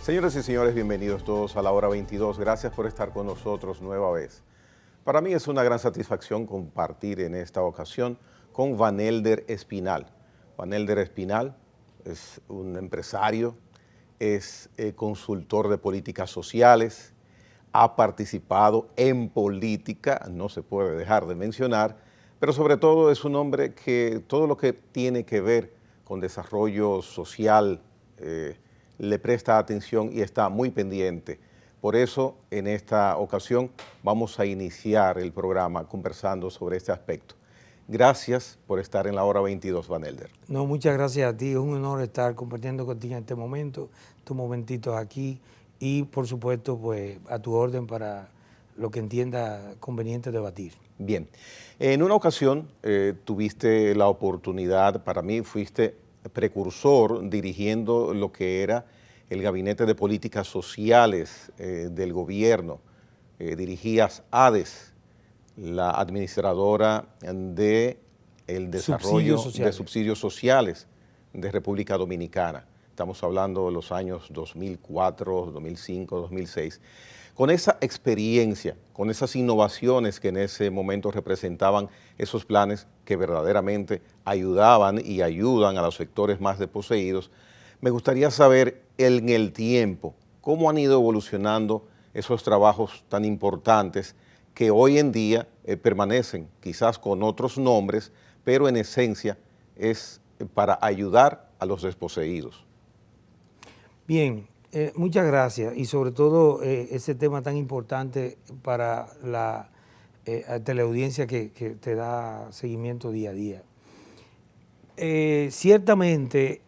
Señoras y señores, bienvenidos todos a la hora 22. Gracias por estar con nosotros nueva vez. Para mí es una gran satisfacción compartir en esta ocasión con Vanelder Espinal. Vanelder Espinal es un empresario, es consultor de políticas sociales, ha participado en política, no se puede dejar de mencionar, pero sobre todo es un hombre que todo lo que tiene que ver con desarrollo social le presta atención y está muy pendiente. Por eso, en esta ocasión, vamos a iniciar el programa conversando sobre este aspecto. Gracias por estar en la hora 22, Vanelder. No, muchas gracias a ti. Es un honor estar compartiendo contigo en este momento, estos momentitos aquí y, por supuesto, pues a tu orden para lo que entienda conveniente debatir. Bien. En una ocasión tuviste la oportunidad, para mí fuiste precursor dirigiendo lo que era el Gabinete de Políticas Sociales del gobierno. Dirigías ADES, la administradora de el desarrollo de subsidios sociales de República Dominicana. Estamos hablando de los años 2004, 2005, 2006. Con esa experiencia, con esas innovaciones que en ese momento representaban esos planes que verdaderamente ayudaban y ayudan a los sectores más desposeídos, me gustaría saber en el tiempo cómo han ido evolucionando esos trabajos tan importantes que hoy en día permanecen, quizás con otros nombres, pero en esencia es para ayudar a los desposeídos. Bien, muchas gracias y sobre todo ese tema tan importante para la teleaudiencia que te da seguimiento día a día. Ciertamente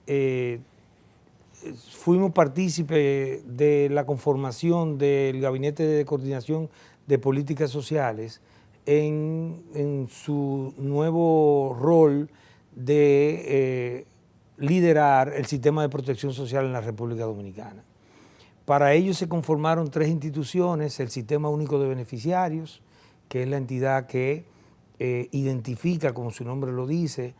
fuimos partícipes de la conformación del Gabinete de Coordinación de Políticas Sociales en su nuevo rol de liderar el sistema de protección social en la República Dominicana. Para ello se conformaron tres instituciones: el Sistema Único de Beneficiarios, que es la entidad que identifica, como su nombre lo dice,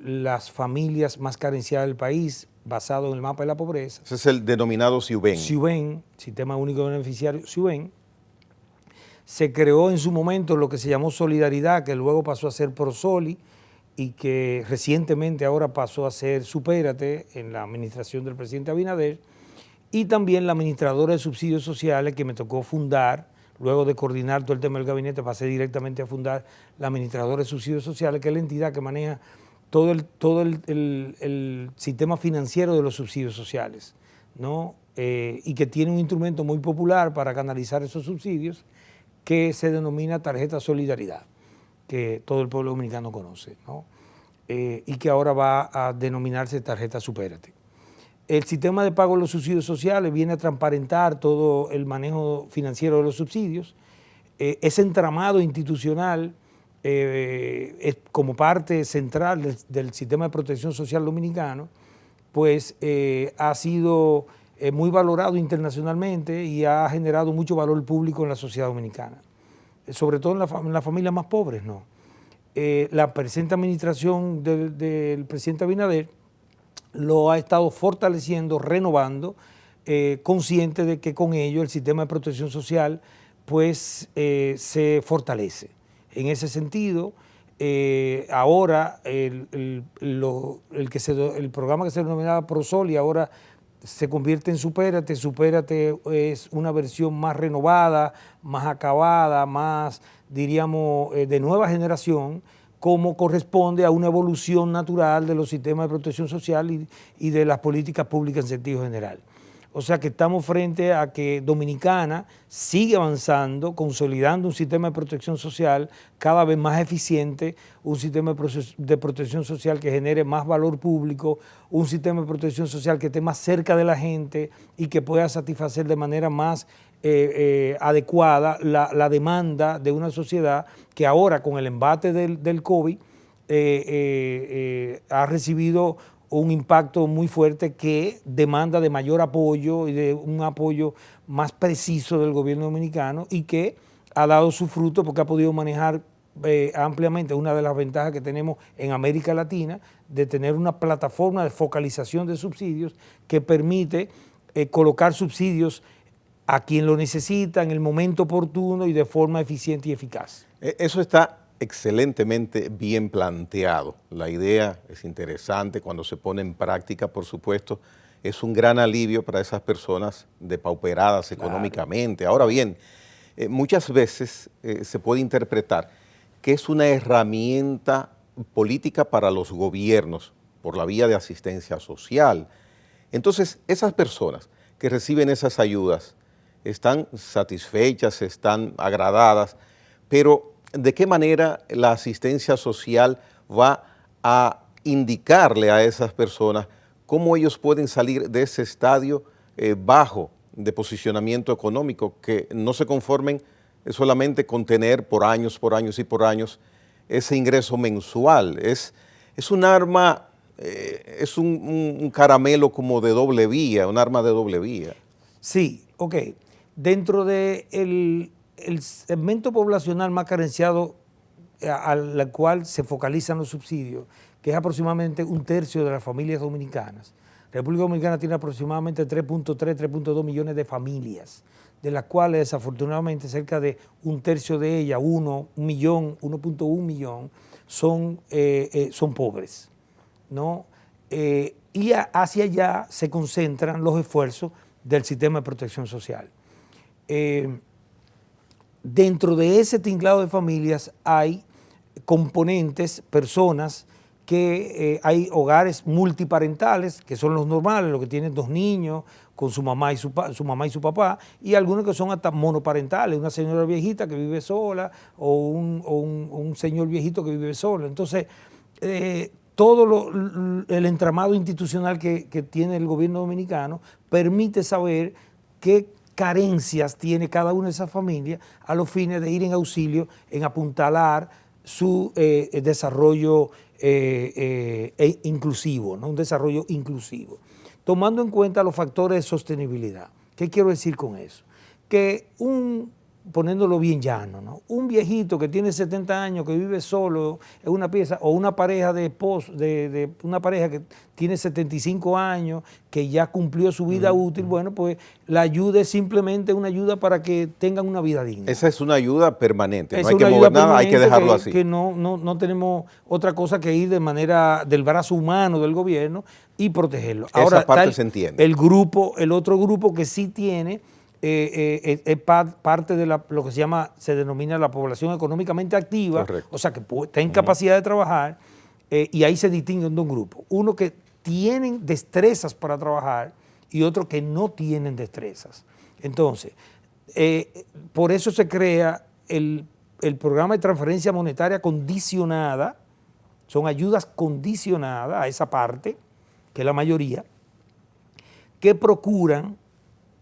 las familias más carenciadas del país, basado en el mapa de la pobreza. Ese es el denominado SIUBEN. SIUBEN, Sistema Único de Beneficiarios, SIUBEN. Se creó en su momento lo que se llamó Solidaridad, que luego pasó a ser Prosoli, y que recientemente ahora pasó a ser Supérate en la administración del presidente Abinader, y también la administradora de subsidios sociales que me tocó fundar, luego de coordinar todo el tema del gabinete, pasé directamente a fundar la administradora de subsidios sociales, que es la entidad que maneja todo el sistema financiero de los subsidios sociales, ¿no? Y que tiene un instrumento muy popular para canalizar esos subsidios que se denomina Tarjeta Solidaridad, que todo el pueblo dominicano conoce, ¿no? Y que ahora va a denominarse Tarjeta Supérate. El sistema de pago de los subsidios sociales viene a transparentar todo el manejo financiero de los subsidios. Ese entramado institucional es como parte central del sistema de protección social dominicano, pues ha sido muy valorado internacionalmente y ha generado mucho valor público en la sociedad dominicana, sobre todo en las familias más pobres, ¿no? La presente administración del presidente Abinader lo ha estado fortaleciendo, renovando, consciente de que con ello el sistema de protección social pues se fortalece. En ese sentido, ahora el programa que se denominaba Prosoli ahora se convierte en Supérate. Supérate es una versión más renovada, más acabada, más, diríamos, de nueva generación, como corresponde a una evolución natural de los sistemas de protección social y de las políticas públicas en sentido general. O sea que estamos frente a que Dominicana sigue avanzando, consolidando un sistema de protección social cada vez más eficiente, un sistema de protección social que genere más valor público, un sistema de protección social que esté más cerca de la gente y que pueda satisfacer de manera más adecuada la demanda de una sociedad que ahora con el embate del COVID ha recibido un impacto muy fuerte que demanda de mayor apoyo y de un apoyo más preciso del gobierno dominicano y que ha dado su fruto porque ha podido manejar ampliamente una de las ventajas que tenemos en América Latina de tener una plataforma de focalización de subsidios que permite colocar subsidios a quien lo necesita en el momento oportuno y de forma eficiente y eficaz. Eso está excelentemente bien planteado. La idea es interesante cuando se pone en práctica, por supuesto, es un gran alivio para esas personas depauperadas económicamente. Ahora bien, muchas veces se puede interpretar que es una herramienta política para los gobiernos por la vía de asistencia social. Entonces, esas personas que reciben esas ayudas están satisfechas, están agradadas, pero ¿de qué manera la asistencia social va a indicarle a esas personas cómo ellos pueden salir de ese estadio bajo de posicionamiento económico, que no se conformen solamente con tener por años y por años ese ingreso mensual? Es un arma, es un caramelo como de doble vía, un arma de doble vía. Sí, ok. Dentro del segmento poblacional más carenciado al cual se focalizan los subsidios, que es aproximadamente 1/3 de las familias dominicanas. República Dominicana tiene aproximadamente 3.2 millones de familias, de las cuales desafortunadamente cerca de 1/3 de ellas, 1.1 millón, son pobres, ¿no? Y hacia allá se concentran los esfuerzos del sistema de protección social. Dentro de ese tinglado de familias hay componentes, personas que hay hogares multiparentales, que son los normales, los que tienen 2 niños con su mamá y su papá, y algunos que son hasta monoparentales, una señora viejita que vive sola o un señor viejito que vive solo. Entonces, todo el entramado institucional que tiene el gobierno dominicano permite saber qué carencias tiene cada una de esas familias a los fines de ir en auxilio, en apuntalar su desarrollo inclusivo, ¿no? Un desarrollo inclusivo, tomando en cuenta los factores de sostenibilidad. ¿Qué quiero decir con eso? Que poniéndolo bien llano, ¿no? Un viejito que tiene 70 años, que vive solo en una pieza, o una pareja una pareja que tiene 75 años, que ya cumplió su vida útil, bueno, pues la ayuda es simplemente una ayuda para que tengan una vida digna. Esa es una ayuda permanente, no hay que mover nada, hay que dejarlo así. Que no tenemos otra cosa que ir de manera del brazo humano del gobierno y protegerlo. Ahora, esa parte se entiende. El otro grupo que sí tiene es parte de lo que se denomina la población económicamente activa. Correcto. O sea, que está en capacidad de trabajar, y ahí se distinguen dos grupos. Uno que tienen destrezas para trabajar y otro que no tienen destrezas. Entonces, por eso se crea el programa de transferencia monetaria condicionada, son ayudas condicionadas a esa parte, que es la mayoría, que procuran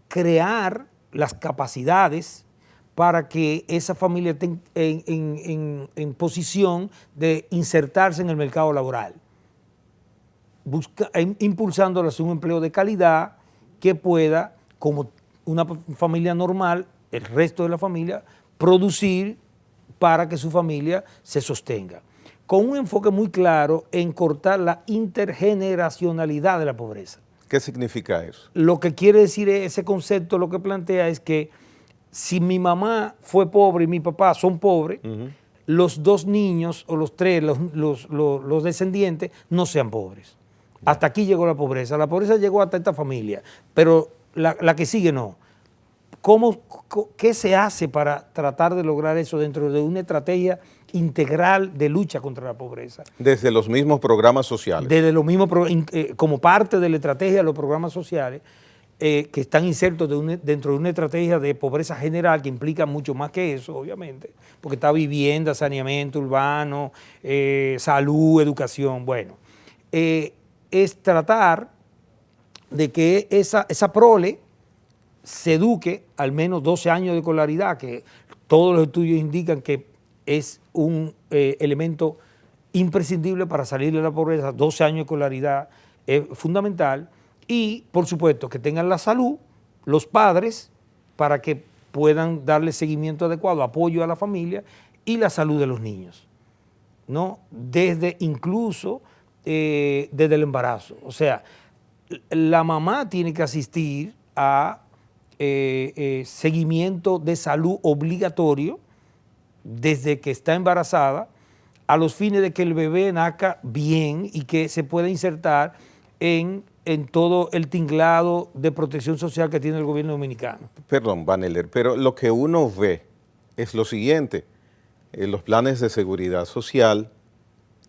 crear las capacidades para que esa familia esté en posición de insertarse en el mercado laboral, impulsándolas un empleo de calidad que pueda, como una familia normal, el resto de la familia, producir para que su familia se sostenga, con un enfoque muy claro en cortar la intergeneracionalidad de la pobreza. ¿Qué significa eso? Lo que quiere decir ese concepto, lo que plantea es que si mi mamá fue pobre y mi papá son pobres, los 2 niños o los 3, los descendientes, no sean pobres. Hasta aquí llegó la pobreza. La pobreza llegó hasta esta familia, pero la que sigue no. ¿Qué se hace para tratar de lograr eso dentro de una estrategia integral de lucha contra la pobreza? Desde los mismos programas sociales. Desde los mismos, como parte de la estrategia de los programas sociales, que están insertos dentro de una estrategia de pobreza general que implica mucho más que eso, obviamente, porque está vivienda, saneamiento urbano, salud, educación. Bueno, es tratar de que esa prole se eduque al menos 12 años de escolaridad, que todos los estudios indican que es un elemento imprescindible para salir de la pobreza. 12 años de escolaridad es fundamental. Y, por supuesto, que tengan la salud, los padres, para que puedan darle seguimiento adecuado, apoyo a la familia, y la salud de los niños, ¿no? Desde incluso desde el embarazo. O sea, la mamá tiene que asistir a seguimiento de salud obligatorio desde que está embarazada, a los fines de que el bebé nazca bien y que se pueda insertar en todo el tinglado de protección social que tiene el gobierno dominicano. Perdón, Vaneler, pero lo que uno ve es lo siguiente: los planes de seguridad social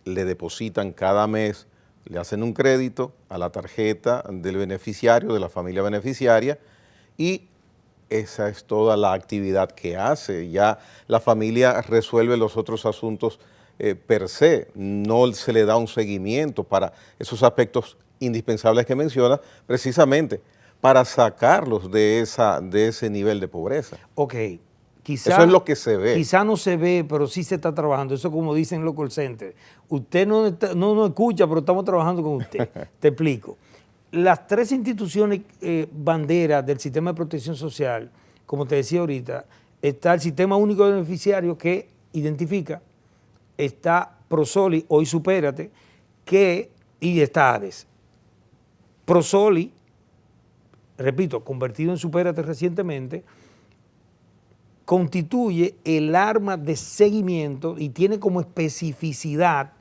le depositan cada mes, le hacen un crédito a la tarjeta del beneficiario, de la familia beneficiaria, y esa es toda la actividad que hace. Ya la familia resuelve los otros asuntos per se, no se le da un seguimiento para esos aspectos indispensables que menciona, precisamente para sacarlos de ese nivel de pobreza. Ok, quizá, eso es lo que se ve. Quizá no se ve, pero sí se está trabajando. Eso como dicen los call centers. Usted no nos escucha, pero estamos trabajando con usted. Te explico. Las tres instituciones banderas del sistema de protección social, como te decía ahorita, está el Sistema Único de Beneficiarios que identifica, está Prosoli, hoy Supérate, y está ADES. Prosoli, repito, convertido en Supérate recientemente, constituye el arma de seguimiento y tiene como especificidad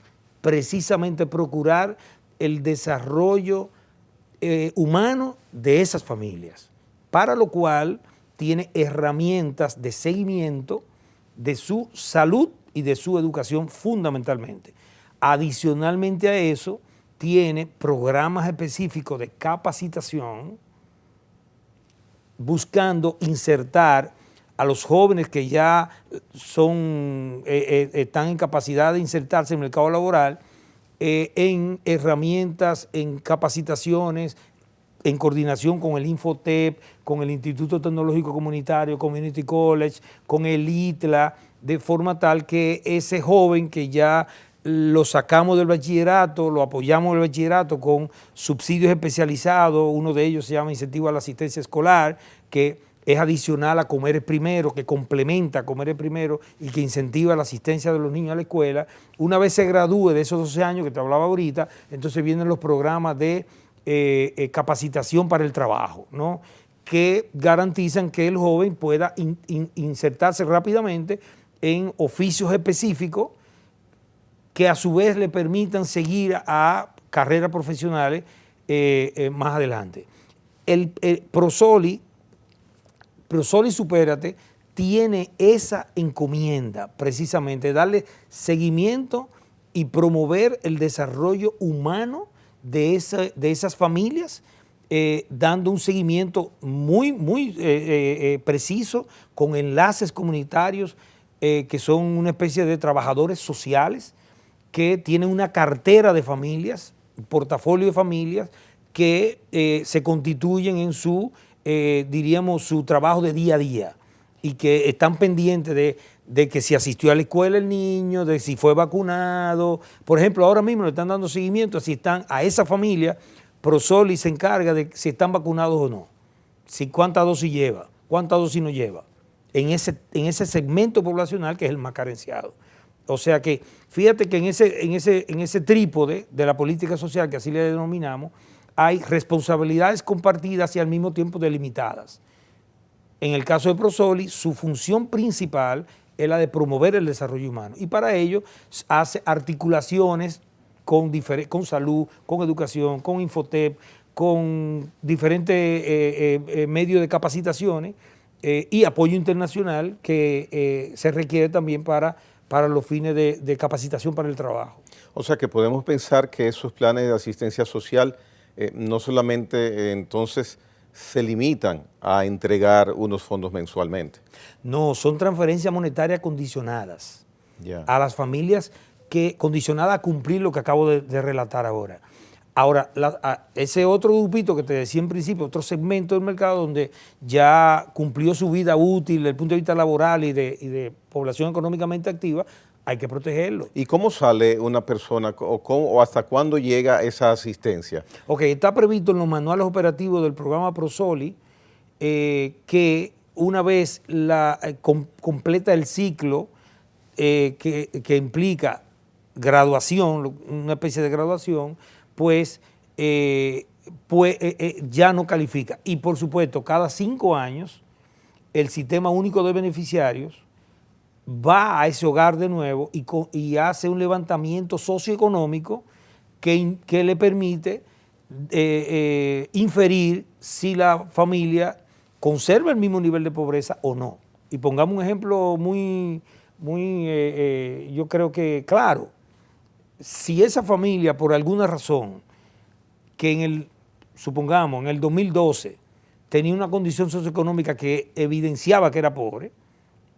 precisamente procurar el desarrollo humano de esas familias, para lo cual tiene herramientas de seguimiento de su salud y de su educación fundamentalmente. Adicionalmente a eso, tiene programas específicos de capacitación buscando insertar a los jóvenes que ya están en capacidad de insertarse en el mercado laboral en herramientas, en capacitaciones, en coordinación con el Infotep, con el Instituto Tecnológico Comunitario, Community College, con el ITLA, de forma tal que ese joven que ya lo sacamos del bachillerato, lo apoyamos del bachillerato con subsidios especializados, uno de ellos se llama Incentivo a la Asistencia Escolar, que es adicional a Comer es Primero, que complementa a Comer es Primero y que incentiva la asistencia de los niños a la escuela. Una vez se gradúe de esos 12 años que te hablaba ahorita, entonces vienen los programas de capacitación para el trabajo, ¿no?, que garantizan que el joven pueda insertarse rápidamente en oficios específicos que a su vez le permitan seguir a carreras profesionales más adelante. El Prosoli Supérate tiene esa encomienda precisamente, darle seguimiento y promover el desarrollo humano de esas familias, dando un seguimiento muy preciso con enlaces comunitarios que son una especie de trabajadores sociales que tienen una cartera de familias, un portafolio de familias que se constituyen en su, diríamos, su trabajo de día a día y que están pendientes de que si asistió a la escuela el niño, de si fue vacunado. Por ejemplo, ahora mismo le están dando seguimiento si están a esa familia. Prosoli se encarga de si están vacunados o no, si cuántas dosis lleva, cuántas dosis no lleva, en ese segmento poblacional que es el más carenciado. O sea que fíjate que en ese trípode de la política social, que así le denominamos, hay responsabilidades compartidas y al mismo tiempo delimitadas. En el caso de Prosoli, su función principal es la de promover el desarrollo humano y para ello hace articulaciones con salud, con educación, con Infotep, con diferentes medios de capacitaciones y apoyo internacional que se requiere también para los fines de capacitación para el trabajo. O sea que podemos pensar que esos planes de asistencia social no solamente entonces se limitan a entregar unos fondos mensualmente. No, son transferencias monetarias condicionadas a las familias, condicionadas a cumplir lo que acabo de relatar ahora. Ahora, ese otro grupito que te decía en principio, otro segmento del mercado donde ya cumplió su vida útil desde el punto de vista laboral y de población económicamente activa, hay que protegerlo. ¿Y cómo sale una persona o hasta cuándo llega esa asistencia? Ok, está previsto en los manuales operativos del programa Prosoli que una vez completa el ciclo que implica graduación, una especie de graduación, pues ya no califica. Y por supuesto, cada 5 años, el Sistema Único de Beneficiarios va a ese hogar de nuevo y hace un levantamiento socioeconómico que le permite inferir si la familia conserva el mismo nivel de pobreza o no. Y pongamos un ejemplo yo creo que claro. Si esa familia, por alguna razón, que supongamos, en el 2012 tenía una condición socioeconómica que evidenciaba que era pobre,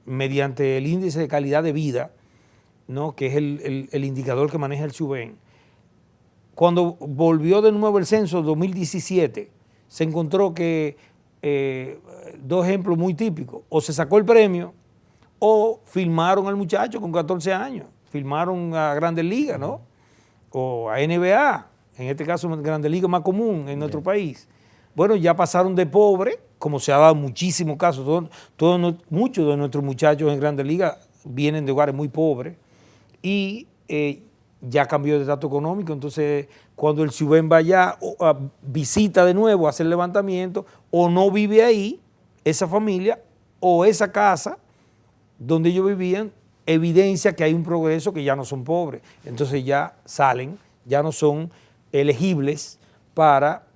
mediante el índice de calidad de vida, ¿no?, que es el indicador que maneja el SUBEN, cuando volvió de nuevo el censo 2017, se encontró que, 2 ejemplos muy típicos, o se sacó el premio o filmaron al muchacho con 14 años, filmaron a Grandes Ligas, ¿no?, o a NBA, en este caso Grandes Ligas más común en nuestro país. Bueno, ya pasaron de pobre, como se ha dado muchísimos casos, muchos de nuestros muchachos en Grandes Ligas vienen de hogares muy pobres y ya cambió de estatus económico. Entonces, cuando el SUBEN va allá, visita de nuevo, hace el levantamiento, o no vive ahí esa familia o esa casa donde ellos vivían, evidencia que hay un progreso, que ya no son pobres. Entonces ya salen, ya no son elegibles para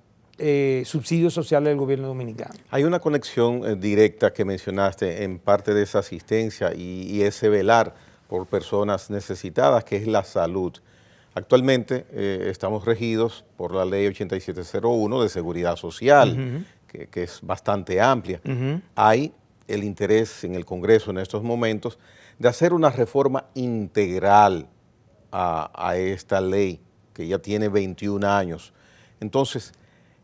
subsidios sociales del gobierno dominicano. Hay una conexión directa que mencionaste en parte de esa asistencia y ese velar por personas necesitadas, que es la salud. Actualmente estamos regidos por la ley 8701 de seguridad social, que es bastante amplia. Hay el interés en el Congreso en estos momentos de hacer una reforma integral a esta ley, que ya tiene 21 años. Entonces,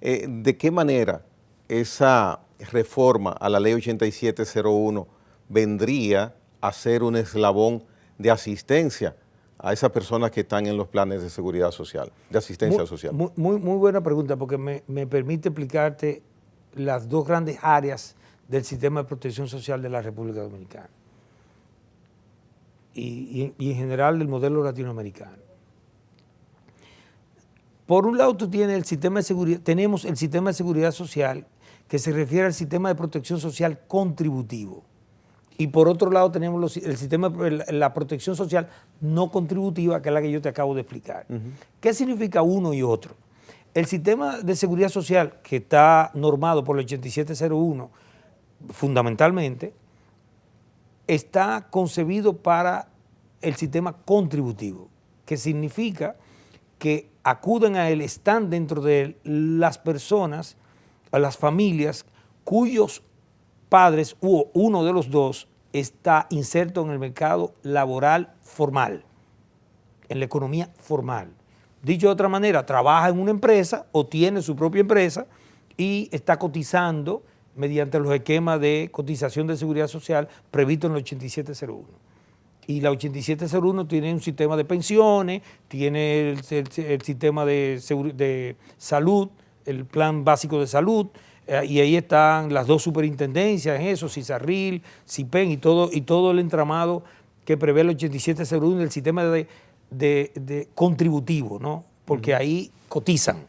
¿de qué manera esa reforma a la ley 8701 vendría a ser un eslabón de asistencia a esas personas que están en los planes de seguridad social, de asistencia social? Muy buena pregunta, porque me permite explicarte las 2 grandes áreas del sistema de protección social de la República Dominicana y en general del modelo latinoamericano. Por un lado, tenemos el sistema de seguridad social, que se refiere al sistema de protección social contributivo. Y por otro lado tenemos la protección social no contributiva, que es la que yo te acabo de explicar. ¿Qué significa uno y otro? El sistema de seguridad social, que está normado por el 8701, fundamentalmente, está concebido para el sistema contributivo, que significa que acuden a él, están dentro de él las personas, a las familias cuyos padres u uno de los dos está inserto en el mercado laboral formal, en la economía formal. Dicho de otra manera, trabaja en una empresa o tiene su propia empresa y está cotizando mediante los esquemas de cotización de seguridad social previsto en el 8701. Y la 8701 tiene un sistema de pensiones, tiene el sistema de salud, el plan básico de salud, y ahí están las 2 superintendencias en eso, CISARRIL, CIPEN y todo el entramado que prevé el 8701 del sistema de contributivo, ¿no? Porque ahí cotizan,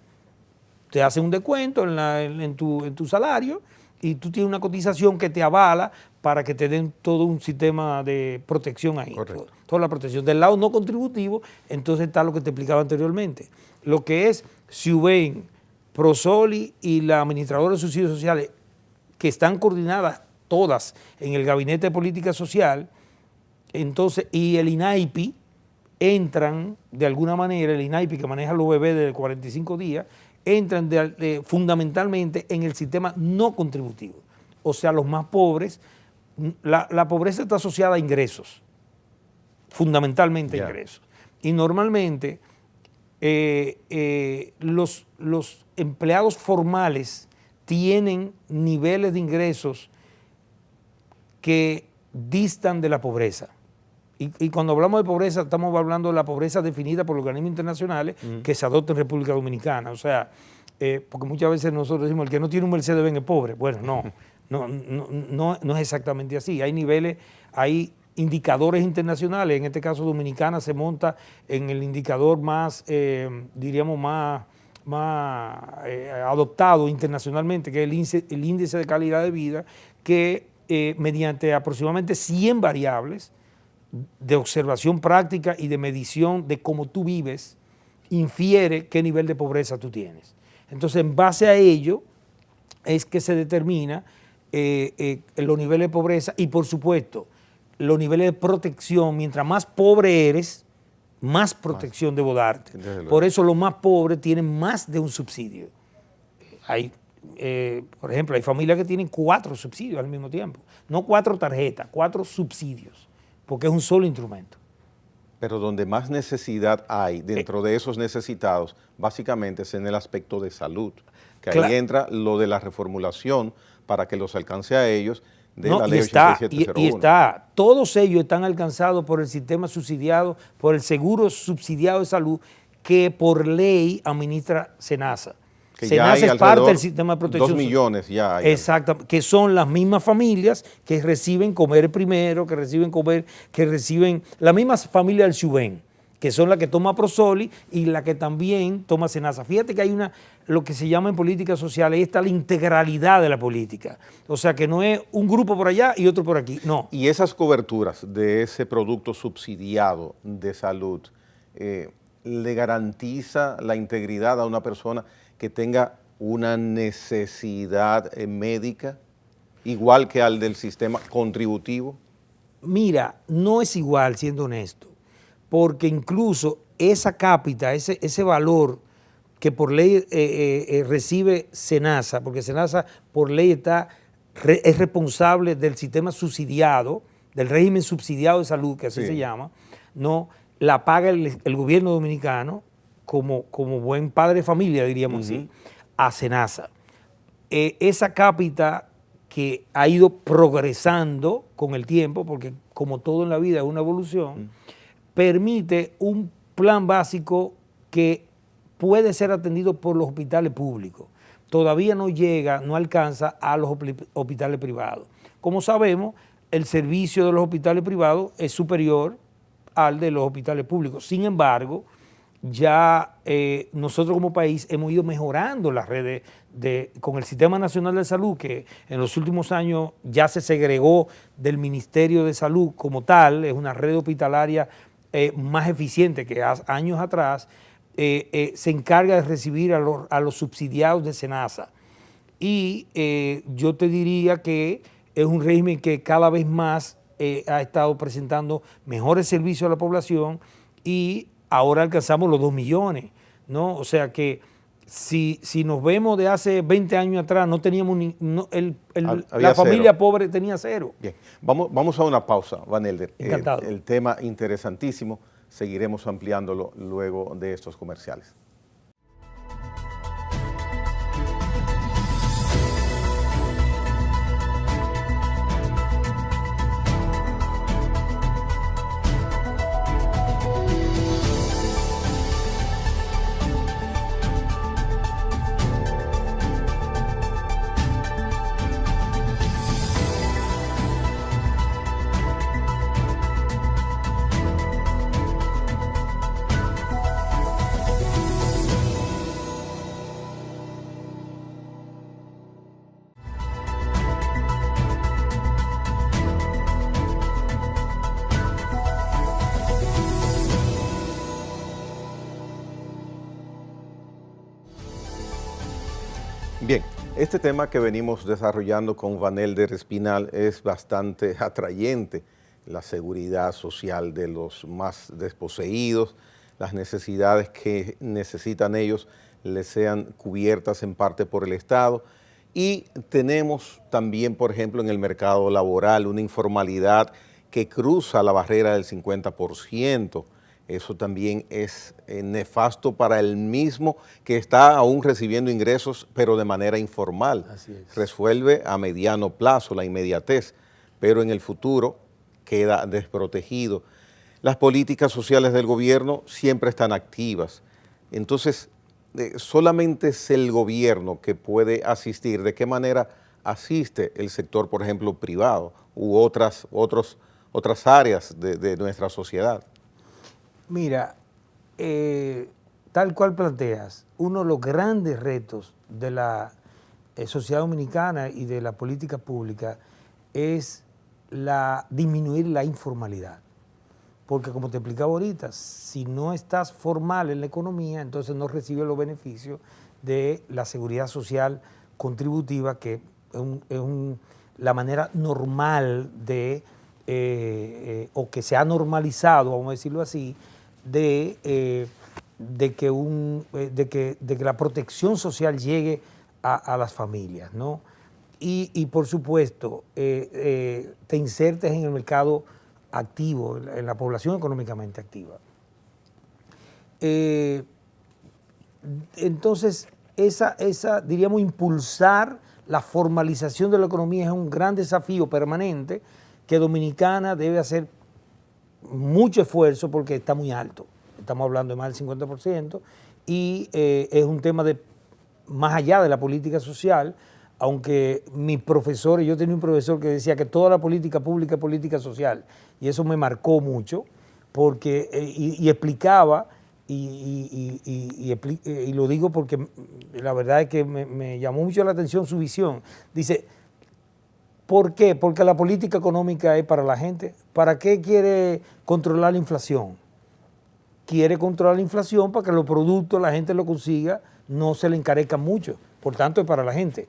te hacen un descuento en tu salario y tú tienes una cotización que te avala para que te den todo un sistema de protección ahí. Toda la protección. Del lado no contributivo, entonces está lo que te explicaba anteriormente. Lo que es SUBEN, ProSoli y la administradora de subsidios sociales, que están coordinadas todas en el Gabinete de Política Social, entonces, y el INAIPI, entran de alguna manera, el INAIPI que maneja los bebés de 45 días, entran fundamentalmente en el sistema no contributivo. O sea, los más pobres, la pobreza está asociada a ingresos, fundamentalmente ingresos. Y normalmente los empleados formales tienen niveles de ingresos que distan de la pobreza. Y cuando hablamos de pobreza, estamos hablando de la pobreza definida por los organismos internacionales que se adopta en República Dominicana. O sea, porque muchas veces nosotros decimos, el que no tiene un Mercedes-Benz es pobre. Bueno, no es exactamente así. Hay niveles, hay indicadores internacionales, en este caso Dominicana se monta en el indicador más, diríamos, más adoptado internacionalmente, que es el índice de calidad de vida, que mediante aproximadamente 100 variables de observación práctica y de medición de cómo tú vives, infiere qué nivel de pobreza tú tienes. Entonces, en base a ello es que se determina los niveles de pobreza y, por supuesto, los niveles de protección. Mientras más pobre eres, más protección debo darte. Por eso los más pobres tienen más de un subsidio. Hay, por ejemplo, hay familias que tienen 4 subsidios al mismo tiempo. No 4 tarjetas, 4 subsidios, porque es un solo instrumento. Pero donde más necesidad hay dentro de esos necesitados, básicamente es en el aspecto de salud, que ahí entra lo de la reformulación para que los alcance a ellos de la ley 8701. Y está, todos ellos están alcanzados por el sistema subsidiado, por el seguro subsidiado de salud que por ley administra SENASA. Que SENASA es parte del sistema de protección. 2 millones ya hay. Exacto, que son las mismas familias que reciben Comer Primero, que reciben la misma familia del SUBEN, que son las que toma Prosoli y la que también toma SENASA. Fíjate que hay lo que se llama en política social, ahí está la integralidad de la política. O sea, que no es un grupo por allá y otro por aquí, no. Y esas coberturas de ese producto subsidiado de salud, ¿le garantiza la integridad a una persona que tenga una necesidad médica igual que al del sistema contributivo? Mira, no es igual, siendo honesto, porque incluso esa cápita, ese valor que por ley recibe SENASA, porque SENASA por ley es responsable del sistema subsidiado, del régimen subsidiado de salud, que así se llama, no la paga el gobierno dominicano como buen padre de familia, diríamos así, a SENASA. Esa cápita que ha ido progresando con el tiempo, porque como todo en la vida es una evolución, permite un plan básico que puede ser atendido por los hospitales públicos. Todavía no llega, no alcanza a los hospitales privados. Como sabemos, el servicio de los hospitales privados es superior al de los hospitales públicos. Sin embargo, ya nosotros como país hemos ido mejorando las redes con el Sistema Nacional de Salud, que en los últimos años ya se segregó del Ministerio de Salud como tal, es una red hospitalaria más eficiente que años atrás, se encarga de recibir a los subsidiados de SENASA. Y yo te diría que es un régimen que cada vez más ha estado presentando mejores servicios a la población y ahora alcanzamos los 2 millones, ¿no? O sea que si nos vemos de hace 20 años atrás, no teníamos la familia pobre tenía 0. Bien, vamos a una pausa, Vanelder. Encantado. El tema interesantísimo, seguiremos ampliándolo luego de estos comerciales. Bien, este tema que venimos desarrollando con Vanelder Espinal es bastante atrayente. La seguridad social de los más desposeídos, las necesidades que necesitan ellos les sean cubiertas en parte por el Estado. Y tenemos también, por ejemplo, en el mercado laboral una informalidad que cruza la barrera del 50%. Eso también es nefasto para el mismo que está aún recibiendo ingresos, pero de manera informal. Así es. Resuelve a mediano plazo la inmediatez, pero en el futuro queda desprotegido. Las políticas sociales del gobierno siempre están activas. Entonces, solamente es el gobierno que puede asistir. ¿De qué manera asiste el sector, por ejemplo, privado u otros otras áreas de nuestra sociedad. Mira, tal cual planteas, uno de los grandes retos de la sociedad dominicana y de la política pública es disminuir la informalidad. Porque como te explicaba ahorita, si no estás formal en la economía, entonces no recibes los beneficios de la seguridad social contributiva, que es la manera normal de, o que se ha normalizado, vamos a decirlo así, de que la protección social llegue a las familias, ¿no? Y por supuesto, te insertes en el mercado activo, en la población económicamente activa. Entonces, diríamos, impulsar la formalización de la economía es un gran desafío permanente que Dominicana debe hacer mucho esfuerzo porque está muy alto. Estamos hablando de más del 50% y es un tema de más allá de la política social, aunque mis profesores, yo tenía un profesor que decía que toda la política pública es política social, y eso me marcó mucho, porque, y explicaba, y lo digo porque la verdad es que me llamó mucho la atención su visión. Dice, ¿por qué? Porque la política económica es para la gente. ¿Para qué quiere controlar la inflación? Quiere controlar la inflación para que los productos la gente lo consiga, no se le encarezcan mucho, por tanto es para la gente.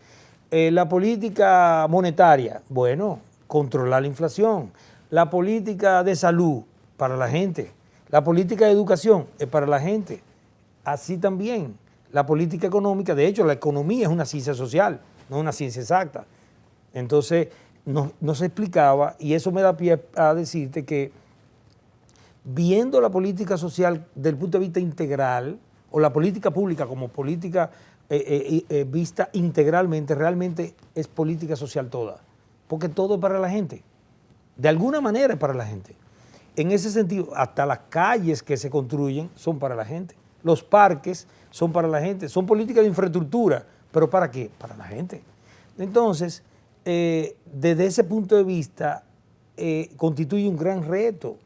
La política monetaria, bueno, controlar la inflación. La política de salud, para la gente. La política de educación es para la gente. Así también, la política económica, de hecho la economía es una ciencia social, no una ciencia exacta. Entonces, no se explicaba, y eso me da pie a decirte que viendo la política social desde el punto de vista integral, o la política pública como política vista integralmente, realmente es política social toda, porque todo es para la gente, de alguna manera es para la gente. En ese sentido, hasta las calles que se construyen son para la gente, los parques son para la gente, son políticas de infraestructura, pero ¿para qué? Para la gente. Entonces, desde ese punto de vista, constituye un gran reto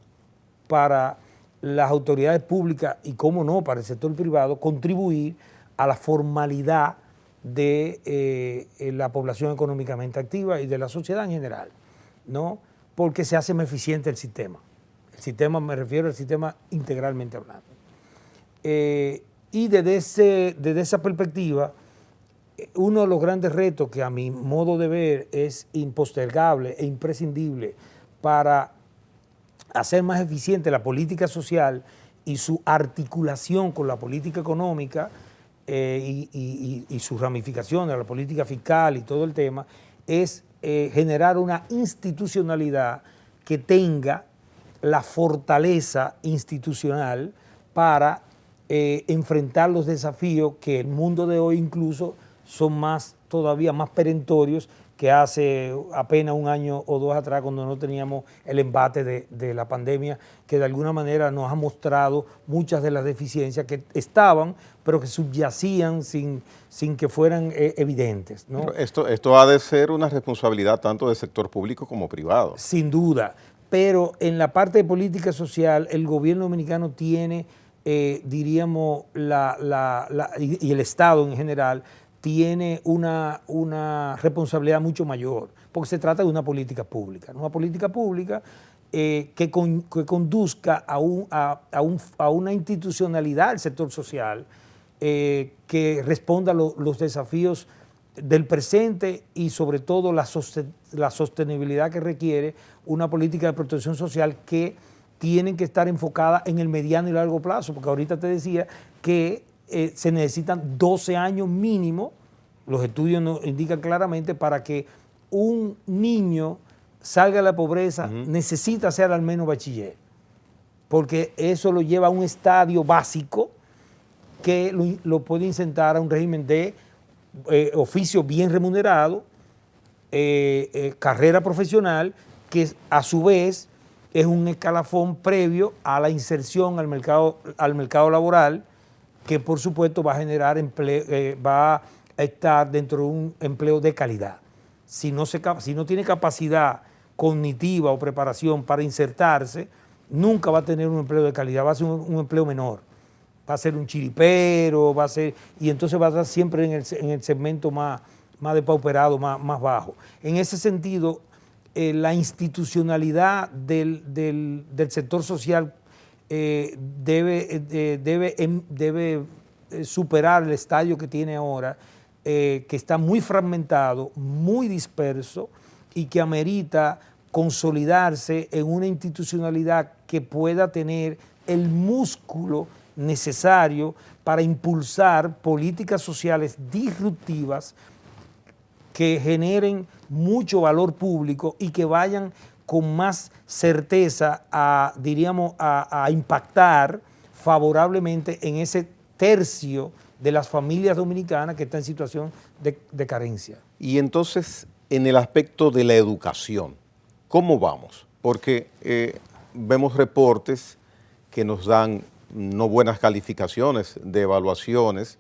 para las autoridades públicas y, cómo no, para el sector privado, contribuir a la formalidad de la población económicamente activa y de la sociedad en general, ¿no? Porque se hace más eficiente el sistema. El sistema, me refiero al sistema integralmente hablando. Y desde esa perspectiva, uno de los grandes retos que a mi modo de ver es impostergable e imprescindible para hacer más eficiente la política social y su articulación con la política económica y sus ramificaciones, la política fiscal y todo el tema, es generar una institucionalidad que tenga la fortaleza institucional para enfrentar los desafíos que el mundo de hoy incluso son todavía más perentorios que hace apenas un año o dos atrás, cuando no teníamos el embate de la pandemia, que de alguna manera nos ha mostrado muchas de las deficiencias que estaban, pero que subyacían sin que fueran evidentes, ¿no? Esto ha de ser una responsabilidad tanto del sector público como privado. Sin duda, pero en la parte de política social, el gobierno dominicano tiene, diríamos, y el Estado en general, tiene una responsabilidad mucho mayor, porque se trata de una política pública que conduzca a una institucionalidad del sector social que responda a los desafíos del presente y sobre todo la sostenibilidad que requiere una política de protección social que tienen que estar enfocada en el mediano y largo plazo, porque ahorita te decía que se necesitan 12 años mínimo, los estudios nos indican claramente, para que un niño salga de la pobreza, necesita ser al menos bachiller, porque eso lo lleva a un estadio básico que lo puede incitar a un régimen de oficio bien remunerado, carrera profesional, que a su vez es un escalafón previo a la inserción al mercado laboral, que por supuesto va a generar empleo, va a estar dentro de un empleo de calidad. Si no tiene capacidad cognitiva o preparación para insertarse, nunca va a tener un empleo de calidad, va a ser un empleo menor. Va a ser un chiripero, y entonces va a estar siempre en el segmento más depauperado, más bajo. En ese sentido, la institucionalidad del sector social debe superar el estadio que tiene ahora, que está muy fragmentado, muy disperso y que amerita consolidarse en una institucionalidad que pueda tener el músculo necesario para impulsar políticas sociales disruptivas que generen mucho valor público y que vayan con más certeza a impactar favorablemente en ese tercio de las familias dominicanas que está en situación de carencia. Y entonces, en el aspecto de la educación, ¿cómo vamos? Porque vemos reportes que nos dan no buenas calificaciones de evaluaciones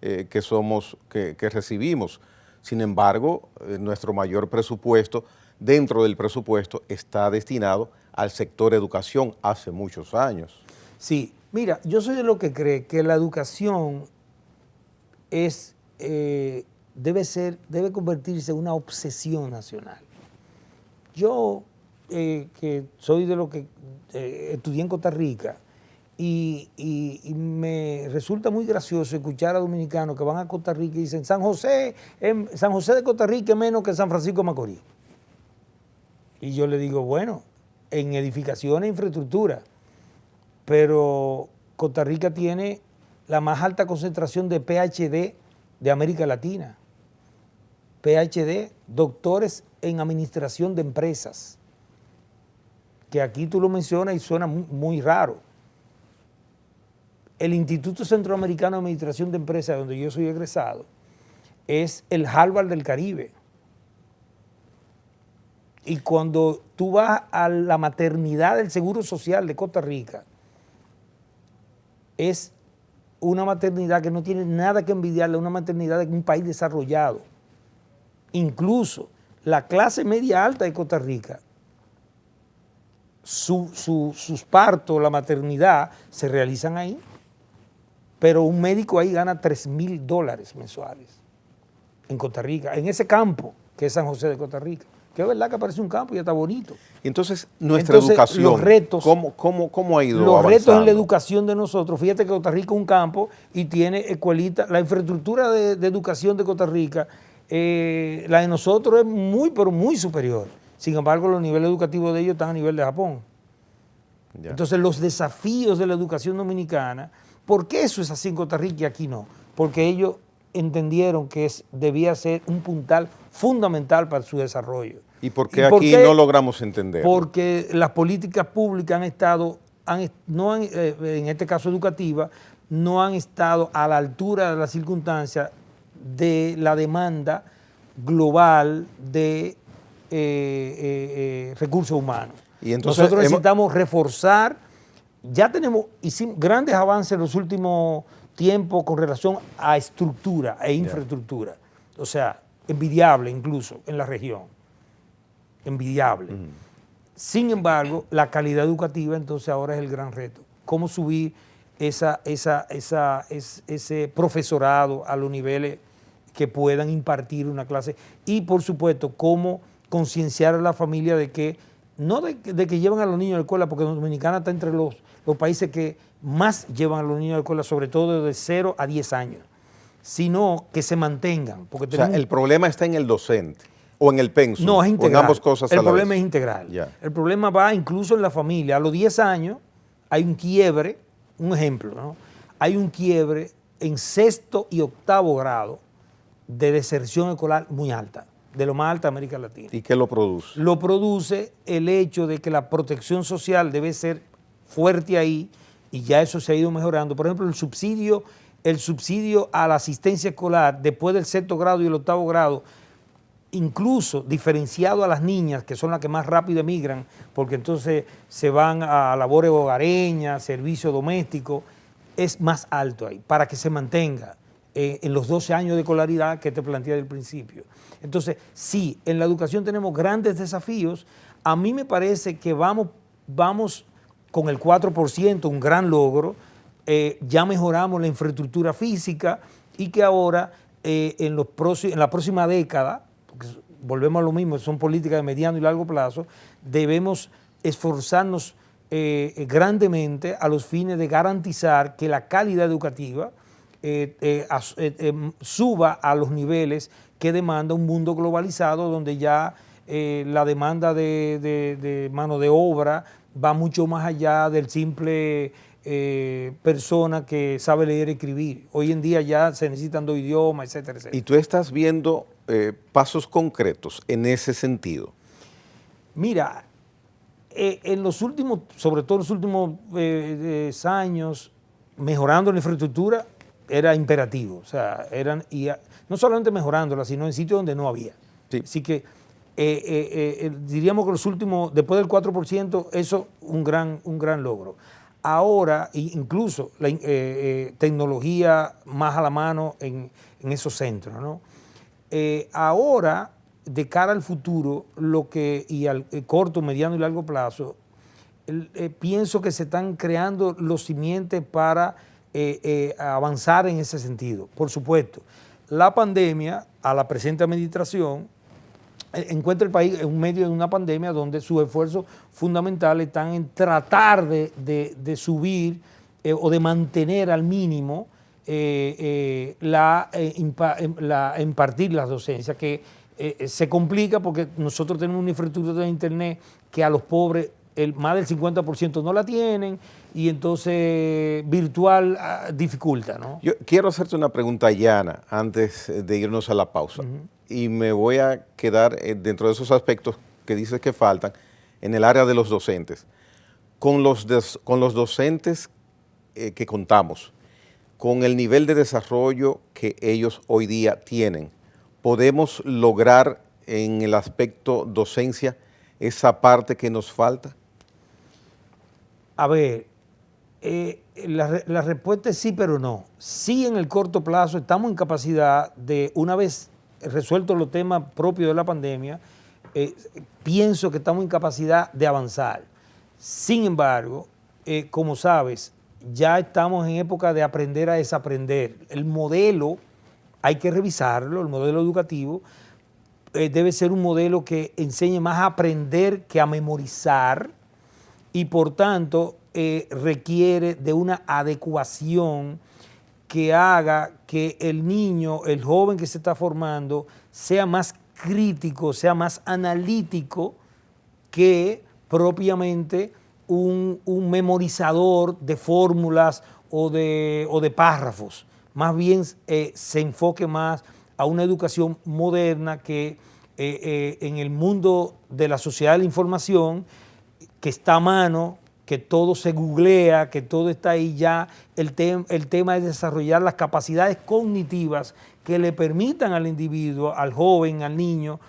que recibimos. Sin embargo, nuestro mayor presupuesto, dentro del presupuesto, está destinado al sector educación hace muchos años. Sí, mira, yo soy de lo que cree que la educación debe convertirse en una obsesión nacional. Yo, que soy de lo que estudié en Costa Rica, y me resulta muy gracioso escuchar a dominicanos que van a Costa Rica y dicen San José de Costa Rica es menos que San Francisco de Macorís. Y yo le digo, bueno, en edificaciones e infraestructura, pero Costa Rica tiene la más alta concentración de PhD de América Latina. PhD, doctores en administración de empresas, que aquí tú lo mencionas y suena muy raro. El Instituto Centroamericano de Administración de Empresas, donde yo soy egresado, es el Harvard del Caribe. Y cuando tú vas a la maternidad del Seguro Social de Costa Rica, es una maternidad que no tiene nada que envidiarle a una maternidad de un país desarrollado. Incluso la clase media alta de Costa Rica, sus partos, la maternidad, se realizan ahí. Pero un médico ahí gana $3,000 mensuales en Costa Rica, en ese campo que es San José de Costa Rica, que es verdad que parece un campo y está bonito. Entonces, nuestra educación, los retos, ¿cómo ha ido los avanzando? retos en la educación de nosotros, fíjate que Costa Rica es un campo y tiene escuelitas, la infraestructura de educación de Costa Rica, la de nosotros es pero muy superior. Sin embargo, los niveles educativos de ellos están a nivel de Japón. Ya. Entonces, los desafíos de la educación dominicana, ¿por qué eso es así en Costa Rica y aquí no? Porque ellos entendieron que debía ser un puntal fundamental para su desarrollo. ¿Y por qué aquí no logramos entender? Porque las políticas públicas en este caso educativa, no han estado a la altura de las circunstancias de la demanda global de recursos humanos. Y entonces nosotros necesitamos reforzar. Ya hicimos grandes avances en los últimos tiempos con relación a estructura e infraestructura. O sea, envidiable incluso en la región. Envidiable. Sin embargo, la calidad educativa entonces ahora es el gran reto. Cómo subir ese profesorado a los niveles que puedan impartir una clase. Y por supuesto, cómo concienciar a la familia de que, no de que llevan a los niños a la escuela, porque Dominicana está entre los países que más llevan a los niños a la escuela, sobre todo de 0 a 10 años, sino que se mantengan. Porque el problema está en el docente o en el pensum. No, es integral. Ambas cosas el problema es integral. Ya. El problema va incluso en la familia. A los 10 años hay un quiebre, un ejemplo, ¿no? Hay un quiebre en 6º y 8º grado de deserción escolar muy alta, de lo más alta de América Latina. ¿Y qué lo produce? Lo produce el hecho de que la protección social debe ser fuerte ahí, y ya eso se ha ido mejorando. Por ejemplo, el subsidio a la asistencia escolar después del 6º grado y el 8º grado, incluso diferenciado a las niñas, que son las que más rápido emigran, porque entonces se van a labores hogareñas, servicio doméstico, es más alto ahí, para que se mantenga en los 12 años de escolaridad que te planteé al principio. Entonces, sí, en la educación tenemos grandes desafíos. a mí me parece que vamos con el 4%, un gran logro. Ya mejoramos la infraestructura física y que ahora en la próxima década, porque volvemos a lo mismo, son políticas de mediano y largo plazo, debemos esforzarnos grandemente a los fines de garantizar que la calidad educativa suba a los niveles que demanda un mundo globalizado donde ya la demanda de mano de obra va mucho más allá del simple persona que sabe leer y escribir. Hoy en día ya se necesitan 2 idiomas, etcétera, etcétera. ¿Y tú estás viendo pasos concretos en ese sentido? Mira, en los últimos, sobre todo en los últimos años, mejorando la infraestructura era imperativo. O sea, no solamente mejorándola, sino en sitios donde no había. Sí. Así que diríamos que los últimos, después del 4%, eso un gran logro. Ahora, incluso la tecnología más a la mano en esos centros, ¿no? Ahora, de cara al futuro, y al corto, mediano y largo plazo, pienso que se están creando los simientes para avanzar en ese sentido. Por supuesto, la pandemia, a la presente administración, encuentra el país en medio de una pandemia donde sus esfuerzos fundamentales están en tratar de subir o de mantener al mínimo impartir las docencias, que se complica porque nosotros tenemos una infraestructura de internet que a los pobres más del 50% no la tienen y entonces virtual dificulta, ¿no? Yo quiero hacerte una pregunta llana antes de irnos a la pausa. Y me voy a quedar dentro de esos aspectos que dices que faltan en el área de los docentes. Con los docentes que contamos, con el nivel de desarrollo que ellos hoy día tienen, ¿podemos lograr en el aspecto docencia esa parte que nos falta? A ver, la respuesta es sí, pero no. Sí, en el corto plazo estamos en capacidad de, una vez resueltos los temas propios de la pandemia, pienso que estamos en capacidad de avanzar. Sin embargo, como sabes, ya estamos en época de aprender a desaprender. El modelo hay que revisarlo, el modelo educativo debe ser un modelo que enseñe más a aprender que a memorizar y por tanto requiere de una adecuación que haga que el niño, el joven que se está formando, sea más crítico, sea más analítico que propiamente un memorizador de fórmulas o de párrafos. Más bien se enfoque más a una educación moderna que en el mundo de la sociedad de la información, que está a mano, que todo se googlea, que todo está ahí ya, el tema es desarrollar las capacidades cognitivas que le permitan al individuo, al joven, al niño,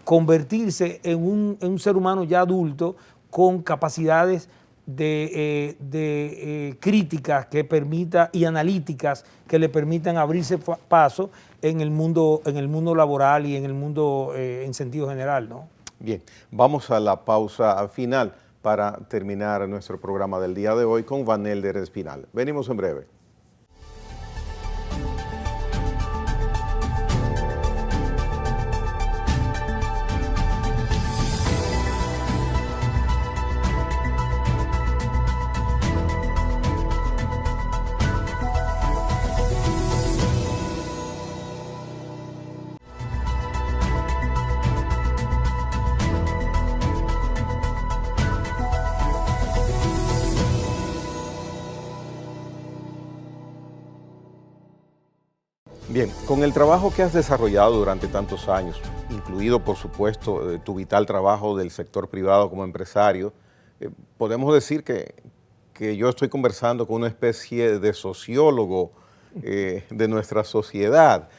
convertirse en un ser humano ya adulto con capacidades de críticas y analíticas que le permitan abrirse paso en el mundo laboral y en el mundo en sentido general, ¿no? Bien, vamos a la pausa final para terminar nuestro programa del día de hoy con Vanelder Espinal. Venimos en breve. Bien, con el trabajo que has desarrollado durante tantos años, incluido por supuesto tu vital trabajo del sector privado como empresario, podemos decir que yo estoy conversando con una especie de sociólogo de nuestra sociedad.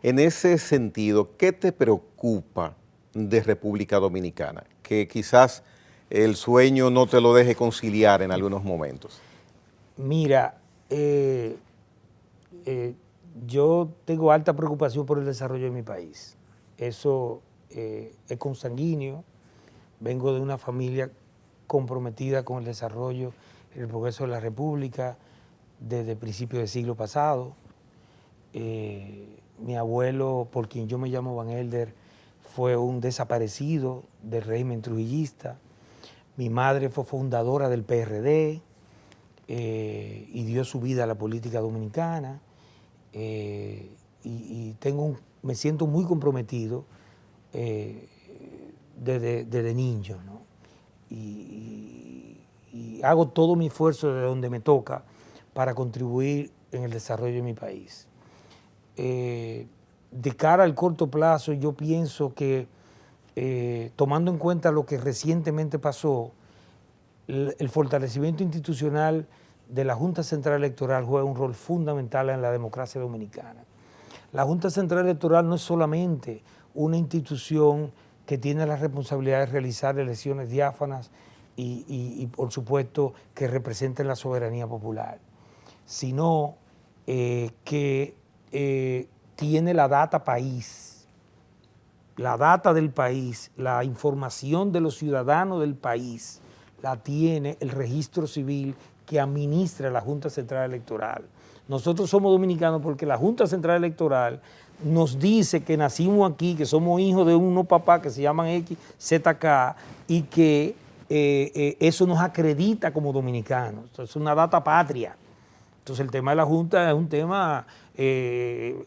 En ese sentido, ¿qué te preocupa de República Dominicana? Que quizás el sueño no te lo deje conciliar en algunos momentos. Mira, yo tengo alta preocupación por el desarrollo de mi país. Eso es consanguíneo. vengo de una familia comprometida con el desarrollo y el progreso de la República desde principios del siglo pasado. Mi abuelo, por quien yo me llamo Van Helder, fue un desaparecido del régimen trujillista. Mi madre fue fundadora del PRD y dio su vida a la política dominicana. Y me siento muy comprometido desde niño, ¿no? Y hago todo mi esfuerzo de donde me toca para contribuir en el desarrollo de mi país. De cara al corto plazo, yo pienso que tomando en cuenta lo que recientemente pasó, el fortalecimiento institucional de la Junta Central Electoral juega un rol fundamental en la democracia dominicana. La Junta Central Electoral no es solamente una institución que tiene la responsabilidad de realizar elecciones diáfanas y por supuesto, que representen la soberanía popular, sino que tiene la data país, la data del país, la información de los ciudadanos del país, la tiene el registro civil que administra la Junta Central Electoral. Nosotros somos dominicanos porque la Junta Central Electoral nos dice que nacimos aquí, que somos hijos de unos papás que se llaman X, ZK, y que eso nos acredita como dominicanos. Entonces, es una data patria. Entonces, el tema de la Junta es un tema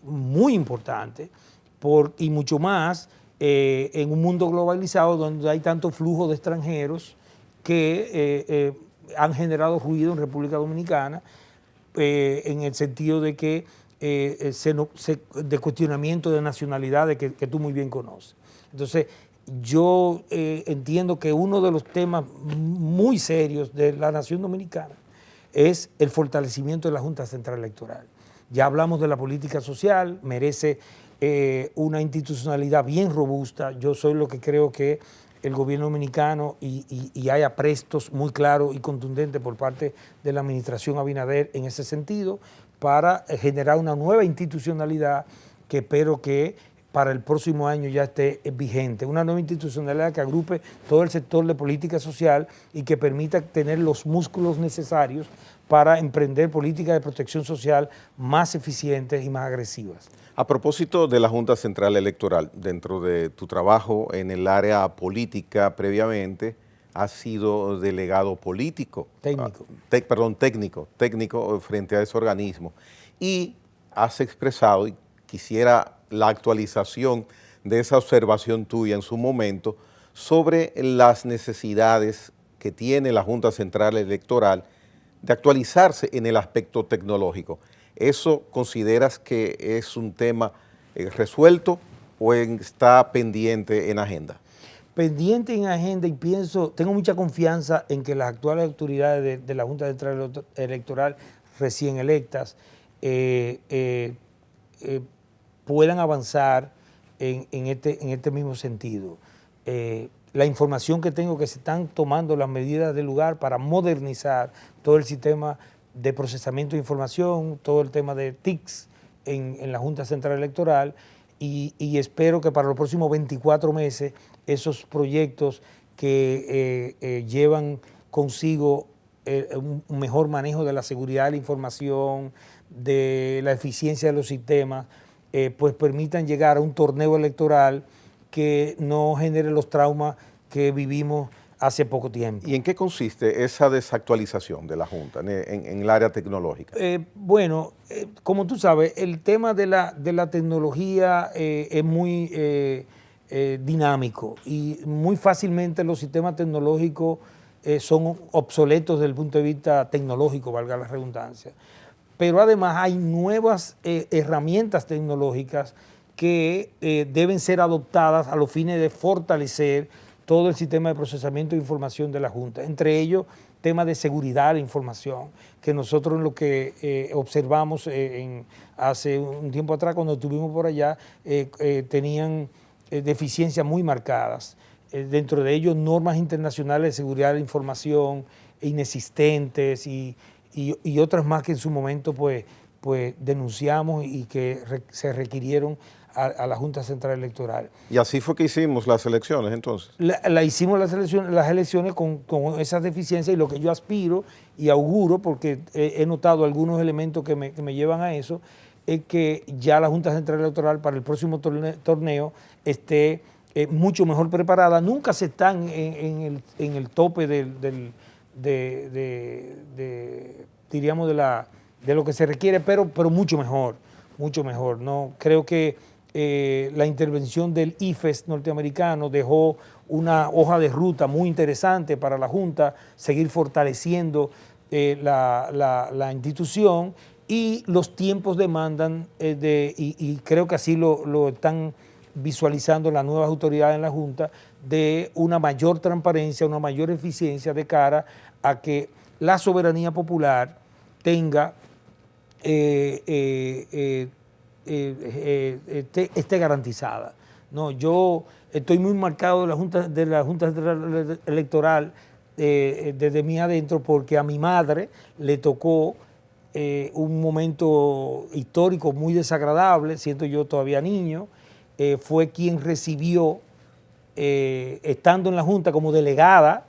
muy importante y mucho más en un mundo globalizado donde hay tanto flujo de extranjeros que han generado ruido en República Dominicana en el sentido de que de cuestionamiento de nacionalidades que tú muy bien conoces. Entonces, yo entiendo que uno de los temas muy serios de la nación dominicana es el fortalecimiento de la Junta Central Electoral. Ya hablamos de la política social, merece una institucionalidad bien robusta. Yo soy lo que creo que el gobierno dominicano y haya prestos muy claros y contundentes por parte de la administración Abinader en ese sentido para generar una nueva institucionalidad que espero que para el próximo año ya esté vigente. Una nueva institucionalidad que agrupe todo el sector de política social y que permita tener los músculos necesarios para emprender políticas de protección social más eficientes y más agresivas. A propósito de la Junta Central Electoral, dentro de tu trabajo en el área política previamente, has sido delegado político. Técnico frente a ese organismo. Y has expresado, y quisiera la actualización de esa observación tuya en su momento, sobre las necesidades que tiene la Junta Central Electoral de actualizarse en el aspecto tecnológico. ¿Eso consideras que es un tema resuelto o está pendiente en agenda? Pendiente en agenda y tengo mucha confianza en que las actuales autoridades de la Junta Central Electoral recién electas puedan avanzar en este mismo sentido. La información que tengo que se están tomando las medidas del lugar para modernizar todo el sistema de procesamiento de información, todo el tema de TICs en la Junta Central Electoral y espero que para los próximos 24 meses esos proyectos que llevan consigo un mejor manejo de la seguridad de la información, de la eficiencia de los sistemas, pues permitan llegar a un torneo electoral que no genere los traumas que vivimos hace poco tiempo. ¿Y en qué consiste esa desactualización de la Junta en el área tecnológica? Bueno, como tú sabes, el tema de la tecnología es muy dinámico y muy fácilmente los sistemas tecnológicos son obsoletos desde el punto de vista tecnológico, valga la redundancia. Pero además hay nuevas herramientas tecnológicas que deben ser adoptadas a los fines de fortalecer todo el sistema de procesamiento de información de la Junta, entre ellos temas de seguridad de la información, que nosotros lo que observamos hace un tiempo atrás cuando estuvimos por allá, tenían deficiencias muy marcadas, dentro de ellos normas internacionales de seguridad de la información inexistentes y otras más que en su momento pues pues denunciamos y que se requirieron a la Junta Central Electoral. Y así fue que hicimos las elecciones entonces. Hicimos las elecciones con esas deficiencias, y lo que yo aspiro y auguro, porque he notado algunos elementos que me llevan a eso, es que ya la Junta Central Electoral para el próximo torneo esté mucho mejor preparada. Nunca se están en el tope diríamos de lo que se requiere, pero mucho mejor, mucho mejor. ¿No? Creo que la intervención del IFES norteamericano dejó una hoja de ruta muy interesante para la Junta, seguir fortaleciendo la institución, y los tiempos demandan, y creo que así lo están visualizando las nuevas autoridades en la Junta, de una mayor transparencia, una mayor eficiencia de cara a que la soberanía popular tenga esté garantizada. No, yo estoy muy marcado de la Junta Electoral desde mí adentro, porque a mi madre le tocó un momento histórico muy desagradable, siendo yo todavía niño. Fue quien recibió, estando en la Junta como delegada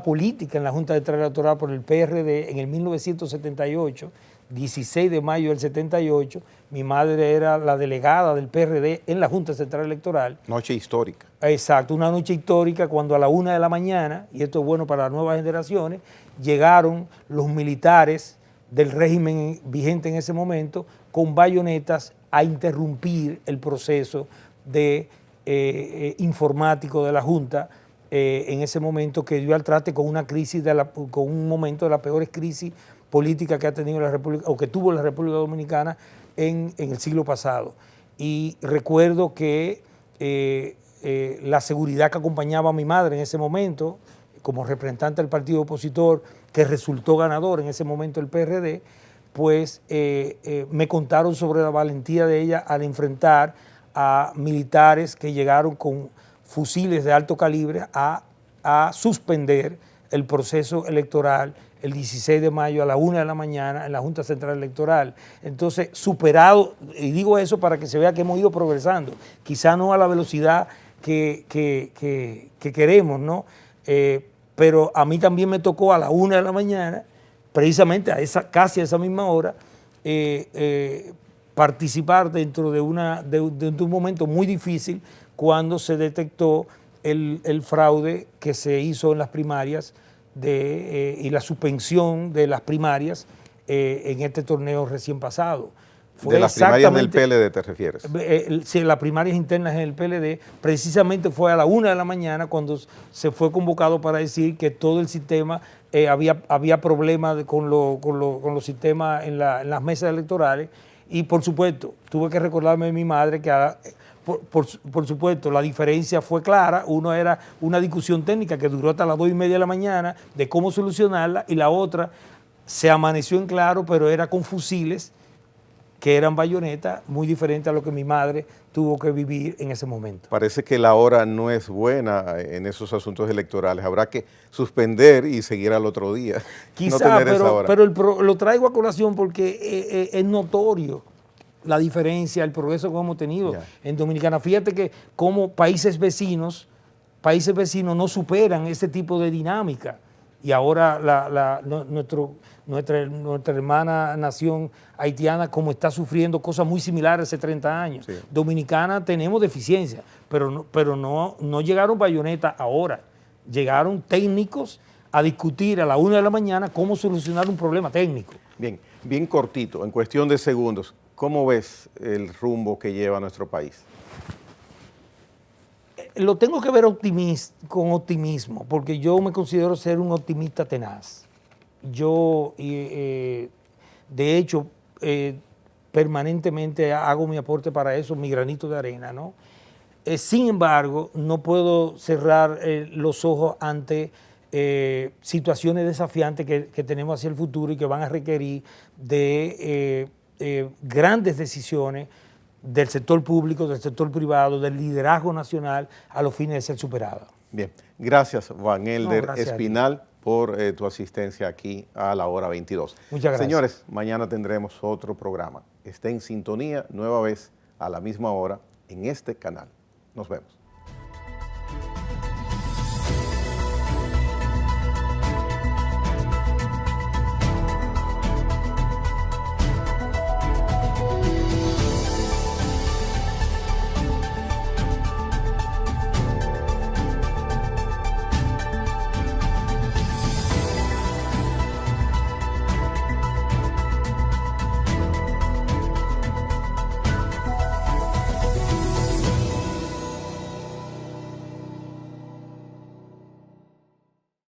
política en la Junta Electoral por el PRD en el 1978, 16 de mayo del 78, mi madre era la delegada del PRD en la Junta Central Electoral. Noche histórica. Exacto, una noche histórica, cuando a la 1 de la mañana, y esto es bueno para las nuevas generaciones, llegaron los militares del régimen vigente en ese momento con bayonetas a interrumpir el proceso de informático de la Junta en ese momento, que dio al traste con una crisis, con un momento de las peores crisis políticas que ha tenido la República, o que tuvo la República Dominicana en el siglo pasado. Y recuerdo que la seguridad que acompañaba a mi madre en ese momento, como representante del partido opositor, que resultó ganador en ese momento el PRD, pues me contaron sobre la valentía de ella al enfrentar a militares que llegaron con fusiles de alto calibre a suspender el proceso electoral el 16 de mayo a la 1 de la mañana en la Junta Central Electoral. Entonces, superado, y digo eso para que se vea que hemos ido progresando, quizá no a la velocidad que queremos, ¿no? Pero a mí también me tocó a la 1 de la mañana, precisamente casi a esa misma hora, participar dentro de un momento muy difícil, cuando se detectó el fraude que se hizo en las primarias y la suspensión de las primarias en este torneo recién pasado. De las primarias del PLD te refieres. Sí, las primarias internas en el PLD, precisamente fue a la 1 de la mañana cuando se fue convocado para decir que todo el sistema, había problemas con los sistemas en las mesas electorales, y por supuesto, tuve que recordarme de mi madre que por supuesto, la diferencia fue clara. Uno era una discusión técnica que duró hasta las 2:30 de la mañana de cómo solucionarla, y la otra se amaneció en claro, pero era con fusiles que eran bayonetas, muy diferente a lo que mi madre tuvo que vivir en ese momento. Parece que la hora no es buena en esos asuntos electorales. Habrá que suspender y seguir al otro día. Quizá, no pero lo traigo a colación porque es notorio la diferencia, el progreso que hemos tenido en Dominicana. Fíjate que como países vecinos no superan ese tipo de dinámica, y ahora nuestra hermana nación haitiana, como está sufriendo cosas muy similares hace 30 años. Sí. Dominicana tenemos deficiencia, pero no llegaron bayonetas ahora, llegaron técnicos a discutir a la 1 de la mañana cómo solucionar un problema técnico. Bien cortito, en cuestión de segundos, ¿cómo ves el rumbo que lleva nuestro país? Lo tengo que ver con optimismo, porque yo me considero ser un optimista tenaz. Yo, de hecho, permanentemente hago mi aporte para eso, mi granito de arena, ¿no? Sin embargo, no puedo cerrar los ojos ante situaciones desafiantes que tenemos hacia el futuro y que van a requerir de grandes decisiones del sector público, del sector privado, del liderazgo nacional a los fines de ser superada. Bien, gracias Juan Elder Espinal por tu asistencia aquí a la hora 22. Muchas gracias. Señores, mañana tendremos otro programa. Esté en sintonía nueva vez a la misma hora en este canal. Nos vemos.